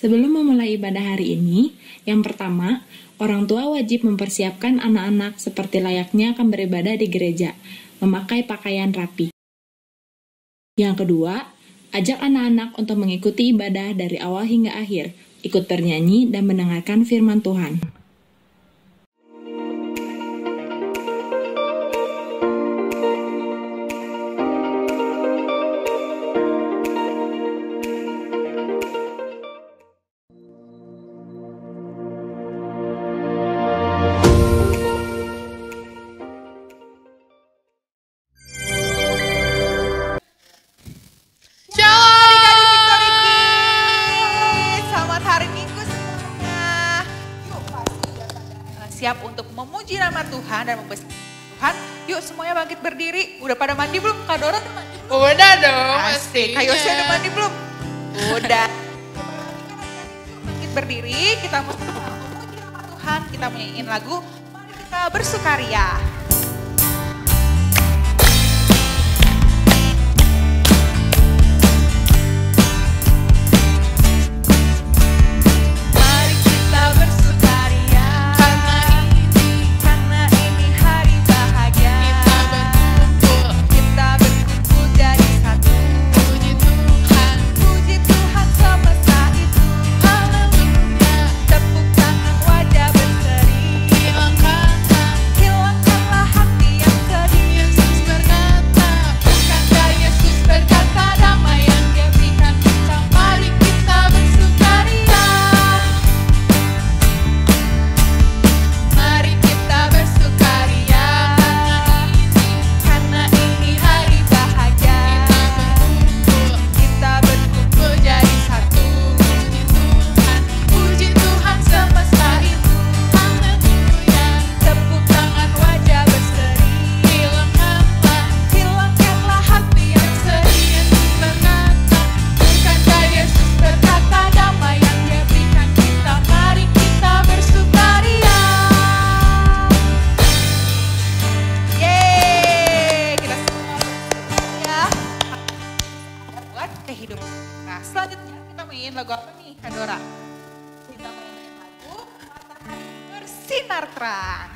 Sebelum memulai ibadah hari ini, yang pertama, orang tua wajib mempersiapkan anak-anak seperti layaknya akan beribadah di gereja, memakai pakaian rapi. Yang kedua, ajak anak-anak untuk mengikuti ibadah dari awal hingga akhir, ikut bernyanyi dan mendengarkan firman Tuhan. Siap untuk memuji nama Tuhan dan membesarkan Tuhan. Yuk semuanya bangkit berdiri. Udah pada mandi belum? Kak Dora udah mandi belum? Udah dong, pasti. Kak Yosya udah mandi belum? Udah. Bangkit berdiri, kita mau memuji nama Tuhan. Kita menyanyiin lagu, mari kita bersukaria. Selanjutnya kita main lagu apa nih, Kak Dora? Kita main lagu Matahari Bersinar Terang.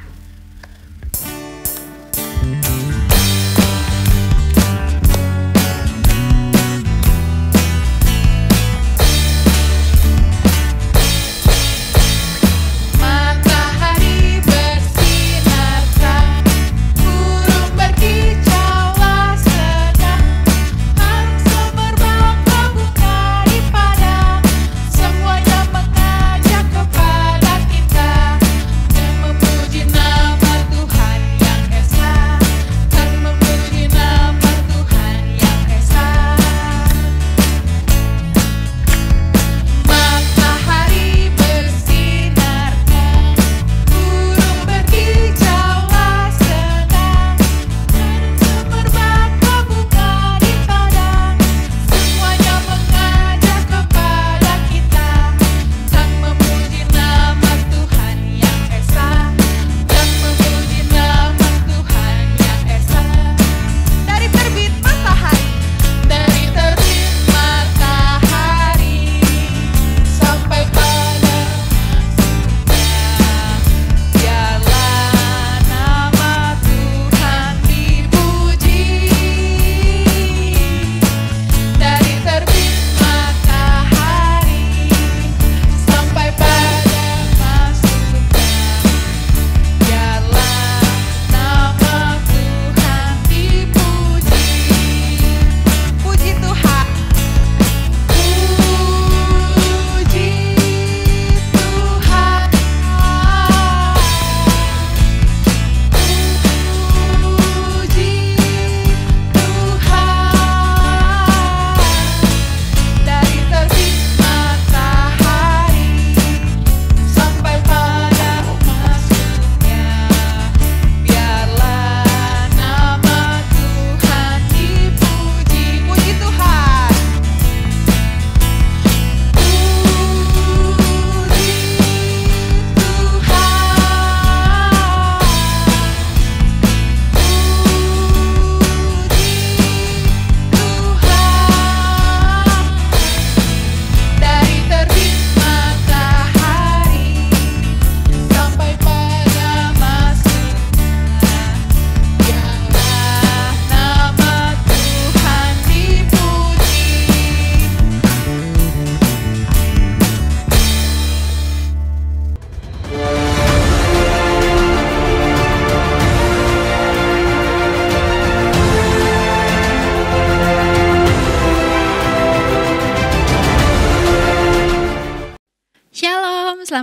Memuji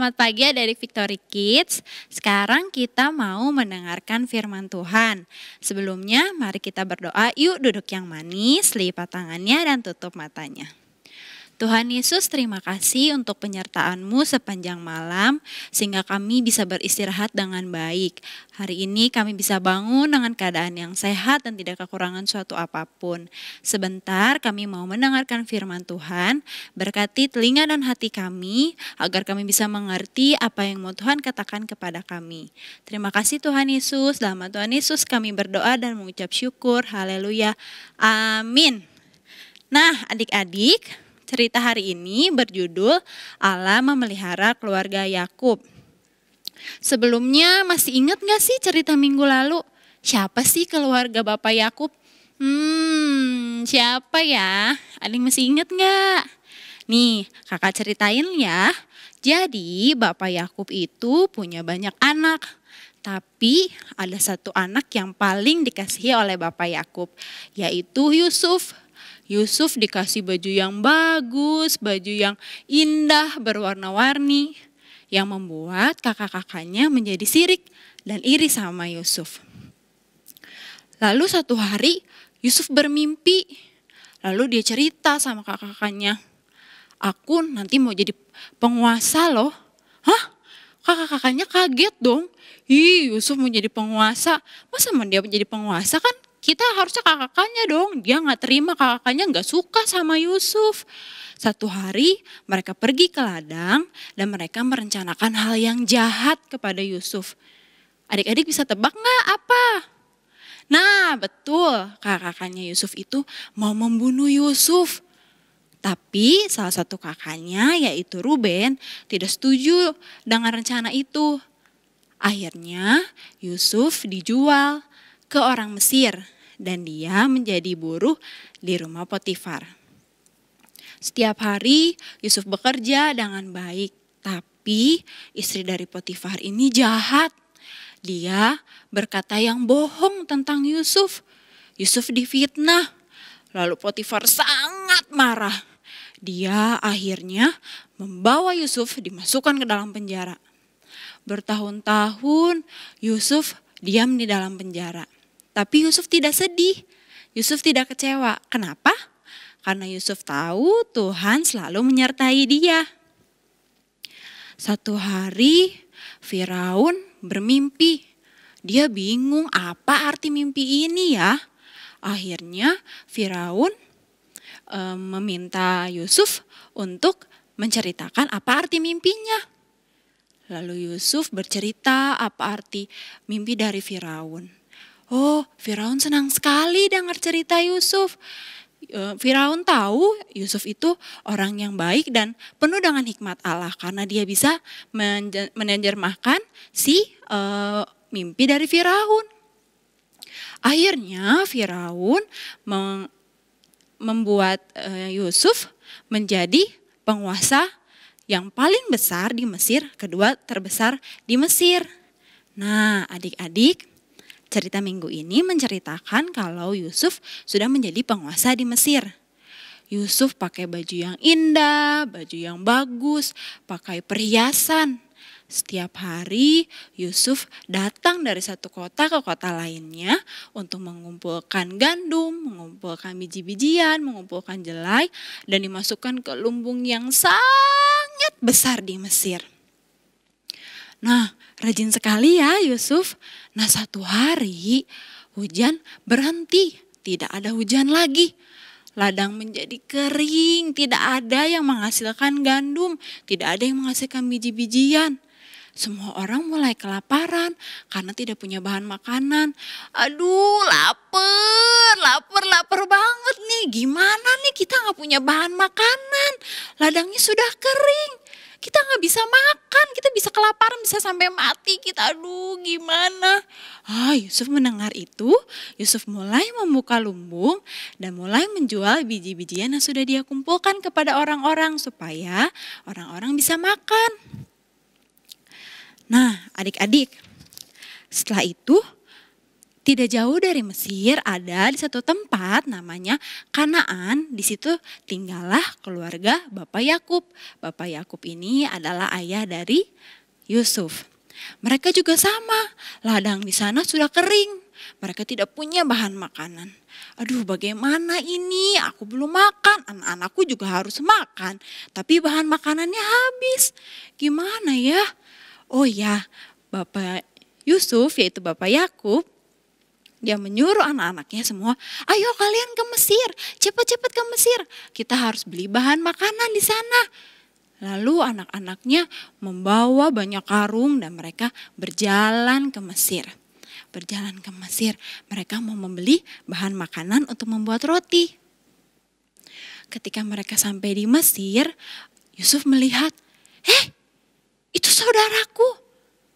Selamat pagi adik Victory Kids. Sekarang kita mau mendengarkan firman Tuhan. Sebelumnya mari kita berdoa. Yuk duduk yang manis, lipat tangannya dan tutup matanya. Tuhan Yesus, terima kasih untuk penyertaan-Mu sepanjang malam sehingga kami bisa beristirahat dengan baik. Hari ini kami bisa bangun dengan keadaan yang sehat dan tidak kekurangan suatu apapun. Sebentar kami mau mendengarkan firman Tuhan, berkati telinga dan hati kami agar kami bisa mengerti apa yang mau Tuhan katakan kepada kami. Terima kasih Tuhan Yesus, dalam nama Tuhan Yesus kami berdoa dan mengucap syukur. Haleluya. Amin. Nah adik-adik, cerita hari ini berjudul Allah memelihara keluarga Yakub. Sebelumnya masih ingat gak sih cerita minggu lalu? Siapa sih keluarga Bapak Yakub? Siapa ya? Ada yang masih ingat gak? Nih kakak ceritain ya. Jadi Bapak Yakub itu punya banyak anak. Tapi ada satu anak yang paling dikasihi oleh Bapak Yakub, yaitu Yusuf. Yusuf dikasih baju yang bagus, baju yang indah berwarna-warni, yang membuat kakak-kakaknya menjadi sirik dan iri sama Yusuf. Lalu satu hari Yusuf bermimpi, lalu dia cerita sama kakak-kakaknya, aku nanti mau jadi penguasa loh. Hah? Kakak-kakaknya kaget dong. Yusuf mau jadi penguasa, masa dia menjadi penguasa kan? Kita harusnya kakaknya dong, dia gak terima, kakaknya gak suka sama Yusuf. Satu hari mereka pergi ke ladang dan mereka merencanakan hal yang jahat kepada Yusuf. Adik-adik bisa tebak gak apa? Nah betul, kakaknya Yusuf itu mau membunuh Yusuf. Tapi salah satu kakaknya yaitu Ruben tidak setuju dengan rencana itu. Akhirnya Yusuf dijual ke orang Mesir dan dia menjadi buruh di rumah Potifar. Setiap hari Yusuf bekerja dengan baik, tapi istri dari Potifar ini jahat. Dia berkata yang bohong tentang Yusuf. Yusuf difitnah, lalu Potifar sangat marah. Dia akhirnya membawa Yusuf dimasukkan ke dalam penjara. Bertahun-tahun Yusuf diam di dalam penjara. Tapi Yusuf tidak sedih, Yusuf tidak kecewa. Kenapa? Karena Yusuf tahu Tuhan selalu menyertai dia. Satu hari Firaun bermimpi. Dia bingung apa arti mimpi ini ya. Akhirnya Firaun meminta Yusuf untuk menceritakan apa arti mimpinya. Lalu Yusuf bercerita apa arti mimpi dari Firaun. Oh, Firaun senang sekali dengar cerita Yusuf. Firaun tahu Yusuf itu orang yang baik dan penuh dengan hikmat Allah karena dia bisa menerjemahkan mimpi dari Firaun. Akhirnya Firaun membuat Yusuf menjadi penguasa yang paling besar di Mesir, kedua terbesar di Mesir. Nah, adik-adik, cerita minggu ini menceritakan kalau Yusuf sudah menjadi penguasa di Mesir. Yusuf pakai baju yang indah, baju yang bagus, pakai perhiasan. Setiap hari Yusuf datang dari satu kota ke kota lainnya untuk mengumpulkan gandum, mengumpulkan biji-bijian, mengumpulkan jelai dan dimasukkan ke lumbung yang sangat besar di Mesir. Nah, rajin sekali ya Yusuf. Nah satu hari hujan berhenti, tidak ada hujan lagi. Ladang menjadi kering, tidak ada yang menghasilkan gandum, tidak ada yang menghasilkan biji-bijian. Semua orang mulai kelaparan karena tidak punya bahan makanan. Aduh lapar banget nih. Gimana nih kita gak punya bahan makanan, ladangnya sudah kering. Kita gak bisa makan, kita bisa kelaparan, bisa sampai mati kita. Aduh gimana? Yusuf mendengar itu, Yusuf mulai membuka lumbung dan mulai menjual biji-bijian yang sudah dia kumpulkan kepada orang-orang supaya orang-orang bisa makan. Nah adik-adik, setelah itu Tidak jauh dari Mesir ada di satu tempat namanya Kanaan. Di situ tinggallah keluarga Bapak Yakub. Bapak Yakub ini adalah ayah dari Yusuf. Mereka juga sama, ladang di sana sudah kering. Mereka tidak punya bahan makanan. Aduh, bagaimana ini? Aku belum makan, anak-anakku juga harus makan. Tapi bahan makanannya habis. Gimana ya? Oh ya, Bapak Yusuf yaitu Bapak Yakub, dia menyuruh anak-anaknya semua, ayo kalian ke Mesir, cepat-cepat ke Mesir. Kita harus beli bahan makanan di sana. Lalu anak-anaknya membawa banyak karung dan mereka berjalan ke Mesir. Berjalan ke Mesir, mereka mau membeli bahan makanan untuk membuat roti. Ketika mereka sampai di Mesir, Yusuf melihat, itu saudaraku.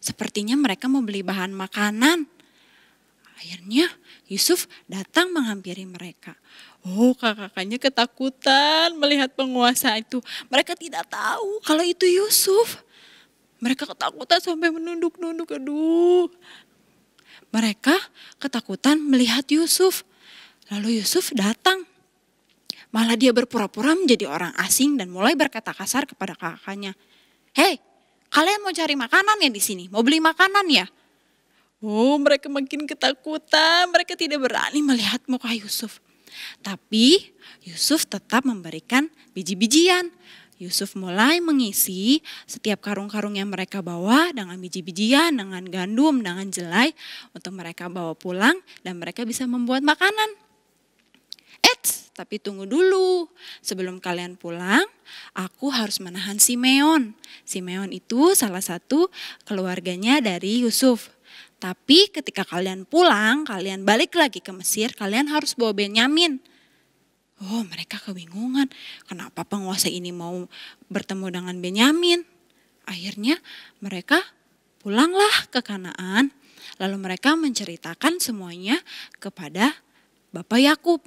Sepertinya mereka mau beli bahan makanan. Akhirnya Yusuf datang menghampiri mereka. Oh, kakak-kakaknya ketakutan melihat penguasa itu. Mereka tidak tahu kalau itu Yusuf. Mereka ketakutan sampai menunduk-nunduk. Aduh. Mereka ketakutan melihat Yusuf. Lalu Yusuf datang. Malah dia berpura-pura menjadi orang asing dan mulai berkata kasar kepada kakaknya. Hei, kalian mau cari makanan ya di sini? Mau beli makanan ya? Oh, mereka makin ketakutan, mereka tidak berani melihat muka Yusuf. Tapi Yusuf tetap memberikan biji-bijian. Yusuf mulai mengisi setiap karung-karung yang mereka bawa dengan biji-bijian, dengan gandum, dengan jelai untuk mereka bawa pulang dan mereka bisa membuat makanan. Tapi tunggu dulu, sebelum kalian pulang, aku harus menahan Simeon. Simeon itu salah satu keluarganya dari Yusuf. Tapi ketika kalian pulang, kalian balik lagi ke Mesir, kalian harus bawa Benyamin. Oh, mereka kebingungan. Kenapa penguasa ini mau bertemu dengan Benyamin? Akhirnya mereka pulanglah ke Kanaan. Lalu mereka menceritakan semuanya kepada Bapak Yakub.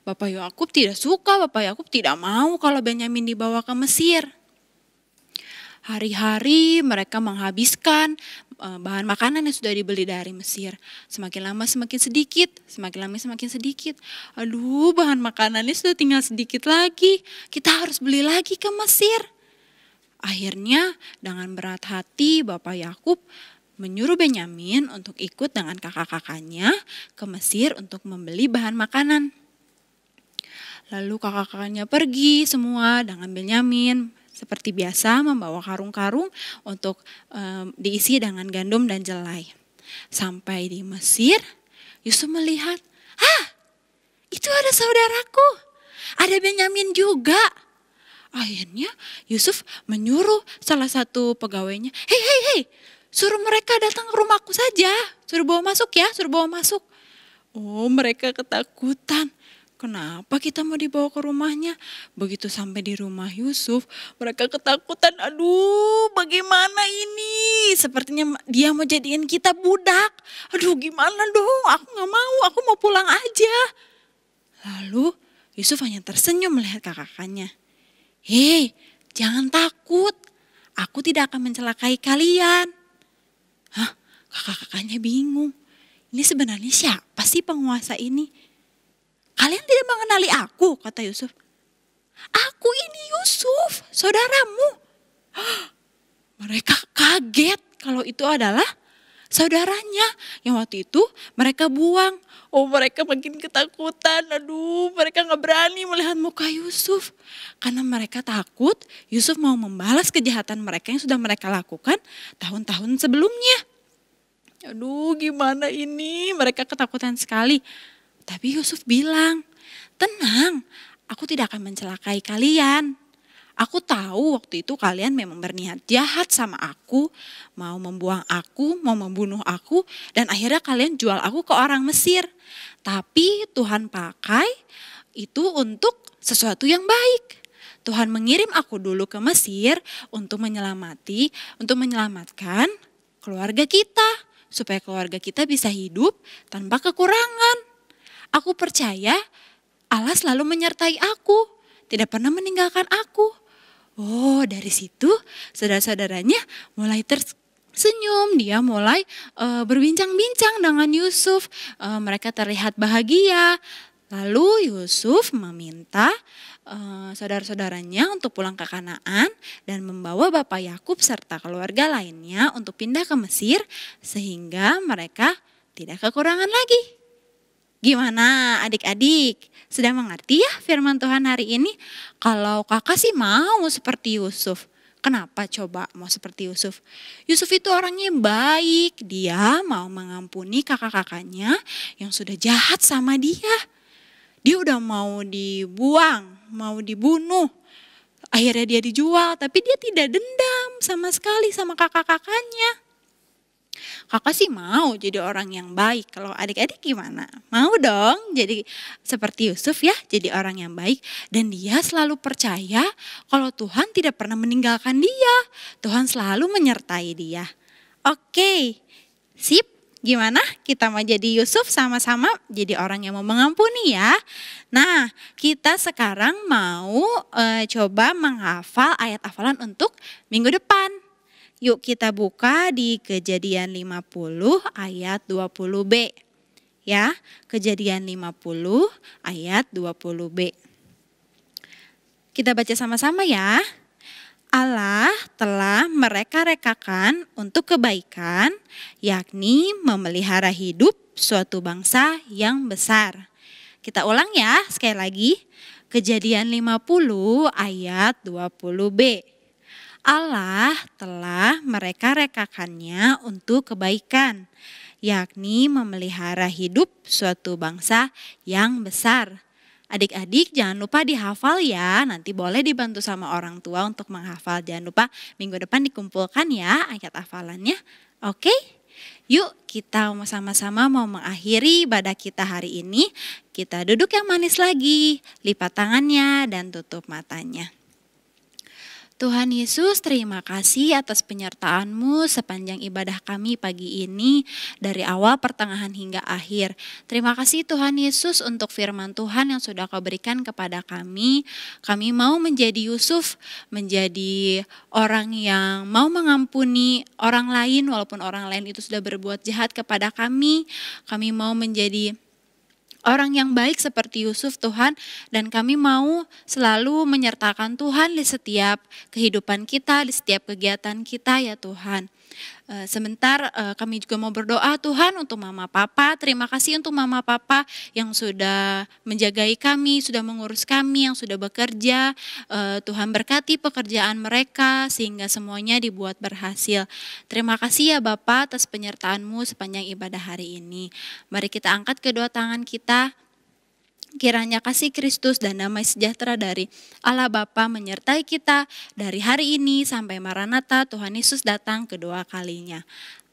Bapak Yakub tidak suka, Bapak Yakub tidak mau kalau Benyamin dibawa ke Mesir. Hari-hari mereka menghabiskan bahan makanan yang sudah dibeli dari Mesir. Semakin lama semakin sedikit, semakin lama semakin sedikit. Aduh, bahan makanannya sudah tinggal sedikit lagi. Kita harus beli lagi ke Mesir. Akhirnya dengan berat hati Bapak Yakub menyuruh Benyamin untuk ikut dengan kakak-kakaknya ke Mesir untuk membeli bahan makanan. Lalu kakak-kakaknya pergi semua dengan Benyamin. Seperti biasa membawa karung-karung untuk diisi dengan gandum dan jelai. Sampai di Mesir, Yusuf melihat, itu ada saudaraku, ada Benyamin juga. Akhirnya Yusuf menyuruh salah satu pegawainya, hei, suruh mereka datang ke rumahku saja, suruh bawa masuk ya, suruh bawa masuk. Oh, mereka ketakutan. Kenapa kita mau dibawa ke rumahnya? Begitu sampai di rumah Yusuf, mereka ketakutan. Aduh, bagaimana ini? Sepertinya dia mau jadiin kita budak. Aduh, gimana dong? Aku gak mau, aku mau pulang aja. Lalu Yusuf hanya tersenyum melihat kakak-kakaknya. Hei, jangan takut. Aku tidak akan mencelakai kalian. Kakak-kakaknya bingung. Ini sebenarnya siapa sih penguasa ini? Kalian tidak mengenali aku, kata Yusuf. Aku ini Yusuf, saudaramu. Mereka kaget kalau itu adalah saudaranya yang waktu itu mereka buang. Oh, mereka makin ketakutan. Aduh, mereka gak berani melihat muka Yusuf. Karena mereka takut Yusuf mau membalas kejahatan mereka yang sudah mereka lakukan tahun-tahun sebelumnya. Aduh, gimana ini? Mereka ketakutan sekali. Tapi Yusuf bilang, tenang, aku tidak akan mencelakai kalian. Aku tahu waktu itu kalian memang berniat jahat sama aku, mau membuang aku, mau membunuh aku, dan akhirnya kalian jual aku ke orang Mesir. Tapi Tuhan pakai itu untuk sesuatu yang baik. Tuhan mengirim aku dulu ke Mesir untuk menyelamatkan keluarga kita, supaya keluarga kita bisa hidup tanpa kekurangan. Aku percaya Allah selalu menyertai aku, tidak pernah meninggalkan aku. Oh, dari situ saudara-saudaranya mulai senyum, dia mulai berbincang-bincang dengan Yusuf. Mereka terlihat bahagia. Lalu Yusuf meminta saudara-saudaranya untuk pulang ke Kanaan dan membawa Bapak Yakub serta keluarga lainnya untuk pindah ke Mesir sehingga mereka tidak kekurangan lagi. Gimana adik-adik? Sudah mengerti ya firman Tuhan hari ini? Kalau kakak sih mau seperti Yusuf. Kenapa coba mau seperti Yusuf? Yusuf itu orangnya baik. Dia mau mengampuni kakak-kakaknya yang sudah jahat sama dia. Dia udah mau dibuang, mau dibunuh. Akhirnya dia dijual, tapi dia tidak dendam sama sekali sama kakak-kakaknya. Kakak sih mau jadi orang yang baik. Kalau adik-adik gimana? Mau dong jadi seperti Yusuf ya, jadi orang yang baik. Dan dia selalu percaya kalau Tuhan tidak pernah meninggalkan dia. Tuhan selalu menyertai dia. Oke, sip. Gimana? Kita mau jadi Yusuf sama-sama jadi orang yang mau mengampuni ya. Nah, kita sekarang mau coba menghafal ayat hafalan untuk minggu depan. Yuk kita buka di Kejadian 50 ayat 20b. Ya, Kejadian 50 ayat 20b. Kita baca sama-sama ya. Allah telah mereka-rekakan untuk kebaikan, yakni memelihara hidup suatu bangsa yang besar. Kita ulang ya sekali lagi. Kejadian 50 ayat 20b. Allah telah mereka-rekakannya untuk kebaikan, yakni memelihara hidup suatu bangsa yang besar. Adik-adik jangan lupa dihafal ya, nanti boleh dibantu sama orang tua untuk menghafal. Jangan lupa minggu depan dikumpulkan ya ayat hafalannya. Oke? Yuk kita sama-sama mau mengakhiri ibadah kita hari ini. Kita duduk yang manis lagi, lipat tangannya dan tutup matanya. Tuhan Yesus, terima kasih atas penyertaan-Mu sepanjang ibadah kami pagi ini dari awal, pertengahan hingga akhir. Terima kasih Tuhan Yesus untuk firman Tuhan yang sudah Kau berikan kepada kami. Kami mau menjadi Yusuf, menjadi orang yang mau mengampuni orang lain walaupun orang lain itu sudah berbuat jahat kepada kami. Kami mau menjadi orang yang baik seperti Yusuf Tuhan, dan kami mau selalu menyertakan Tuhan di setiap kehidupan kita, di setiap kegiatan kita ya Tuhan. Sebentar kami juga mau berdoa Tuhan untuk Mama Papa. Terima kasih untuk Mama Papa yang sudah menjagai kami, sudah mengurus kami, yang sudah bekerja. Tuhan berkati pekerjaan mereka sehingga semuanya dibuat berhasil. Terima kasih ya Bapa atas penyertaan-Mu sepanjang ibadah hari ini. Mari kita angkat kedua tangan kita. Kiranya kasih Kristus dan damai sejahtera dari Allah Bapa menyertai kita dari hari ini sampai Maranatha Tuhan Yesus datang kedua kalinya.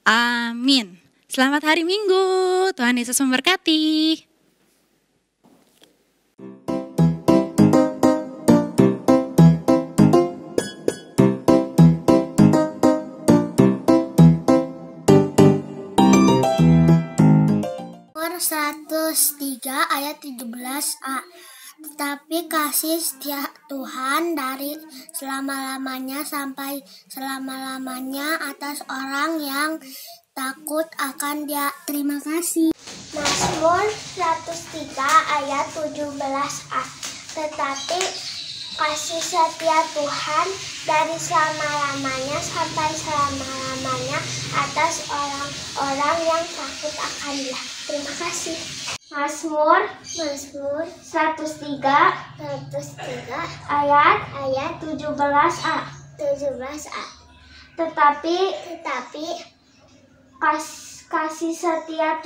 Amin. Selamat hari Minggu. Tuhan Yesus memberkati. Mazmur 103 ayat 17a. Tetapi kasih setia Tuhan dari selama-lamanya sampai selama-lamanya atas orang yang takut akan Dia. Terima kasih. Mazmur 103 ayat 17a. Tetapi kasih setia Tuhan dari selama-lamanya sampai selama-lamanya atas orang-orang yang takut akan Dia. Terima kasih. Mazmur 103 ayat 17a. Tetapi kasih setia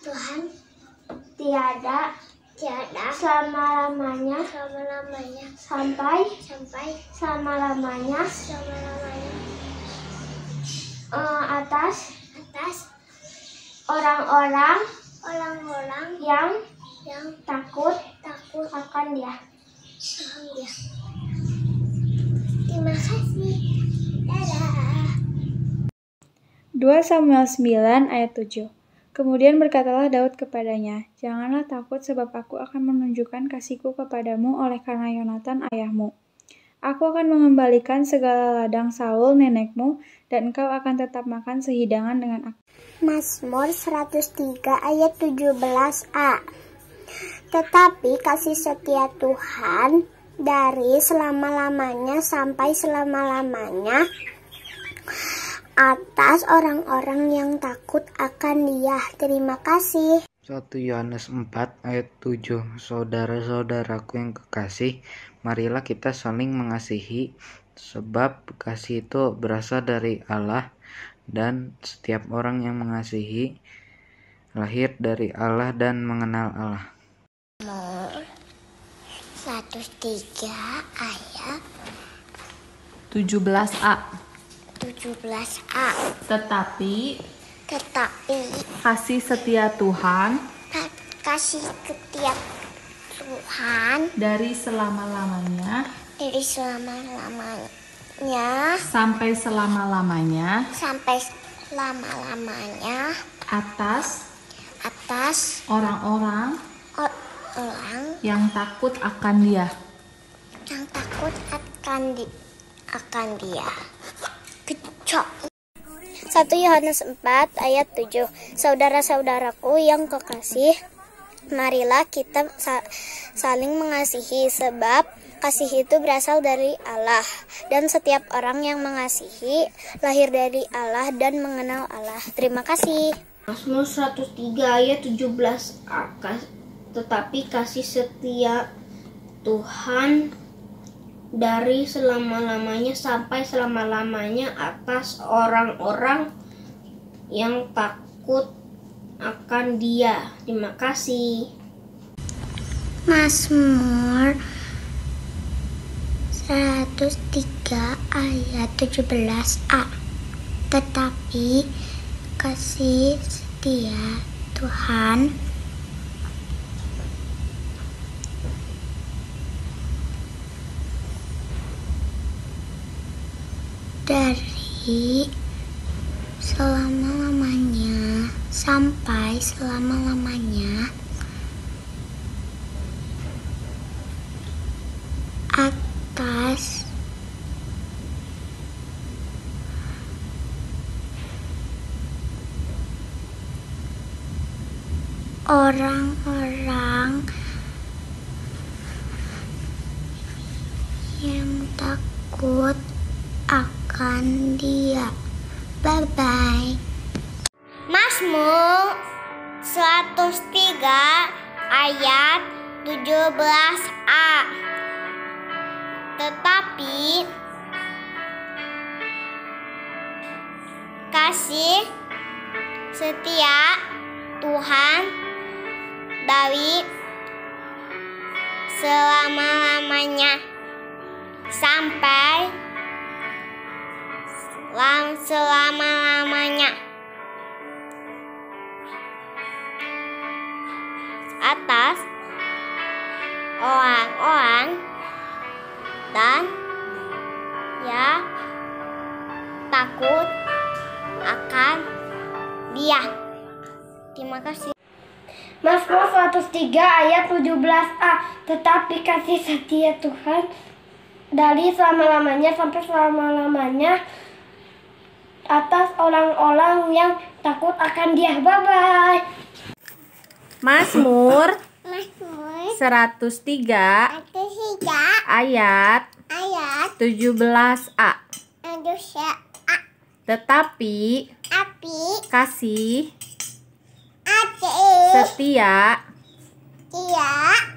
Tuhan tiada selama-lamanya sampai selama-lamanya atas orang-orang yang takut akan Dia. Terima kasih. Dadah. 2 Samuel 9 ayat 7. Kemudian berkatalah Daud kepadanya, "Janganlah takut sebab aku akan menunjukkan kasihku kepadamu oleh karena Yonatan ayahmu." Aku akan mengembalikan segala ladang Saul nenekmu, dan engkau akan tetap makan sehidangan dengan aku. Mazmur 103 ayat 17a. Tetapi kasih setia Tuhan dari selama-lamanya sampai selama-lamanya atas orang-orang yang takut akan Dia. Terima kasih. 1 Yohanes 4 ayat 7. Saudara-saudaraku yang kekasih, marilah kita saling mengasihi, sebab kasih itu berasal dari Allah, dan setiap orang yang mengasihi lahir dari Allah dan mengenal Allah. 103 ayat 17a. 17a. Tetapi kasih setia Tuhan dari selama-lamanya sampai selama-lamanya atas orang-orang yang takut akan Dia. 1 Yohanes 4 ayat 7. Saudara-saudaraku yang kekasih, marilah kita saling mengasihi, sebab kasih itu berasal dari Allah, dan setiap orang yang mengasihi lahir dari Allah dan mengenal Allah. Terima kasih. Mazmur 103 ayat 17a. Tetapi kasih setia Tuhan dari selama-lamanya sampai selama-lamanya atas orang-orang yang takut akan Dia. Terima kasih. Mazmur 103 ayat 17a. Tetapi kasih setia Tuhan dari selama-lamanya sampai selama-lamanya atas orang-orang yang takut akan Dia. Bye-bye. Mazmur 103 ayat 17a. Tetapi kasih setia Tuhan dari selama-lamanya sampai selama-lamanya atas orang-orang dan yang takut akan Dia. Terima kasih. Mazmur 103 ayat 17a. Tetapi kasih setia Tuhan dari selama-lamanya sampai selama-lamanya atas orang-orang yang takut akan Dia. Bye-bye. Mazmur 103 ayat 17a. Tetapi kasih setia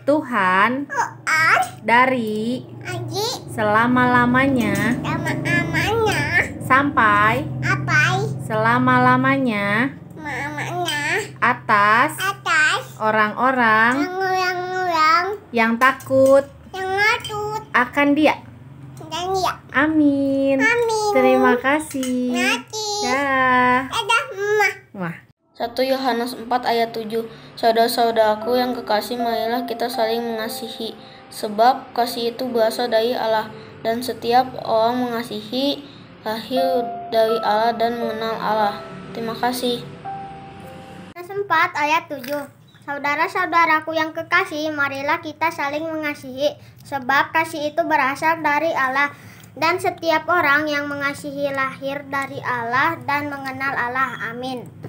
Tuhan dari selama-lamanya sampai selama-lamanya atas orang-orang yang takut akan Dia. Amin. Terima kasih. Dah. Wah. 1 Yohanes 4 ayat 7. Saudara-saudaraku yang kekasih, marilah kita saling mengasihi, sebab kasih itu berasal dari Allah, dan setiap orang mengasihi lahir dari Allah dan mengenal Allah. Terima kasih. Yohanes 4 ayat 7. Saudara-saudaraku yang kekasih, marilah kita saling mengasihi, sebab kasih itu berasal dari Allah. Dan setiap orang yang mengasihi lahir dari Allah dan mengenal Allah. Amin.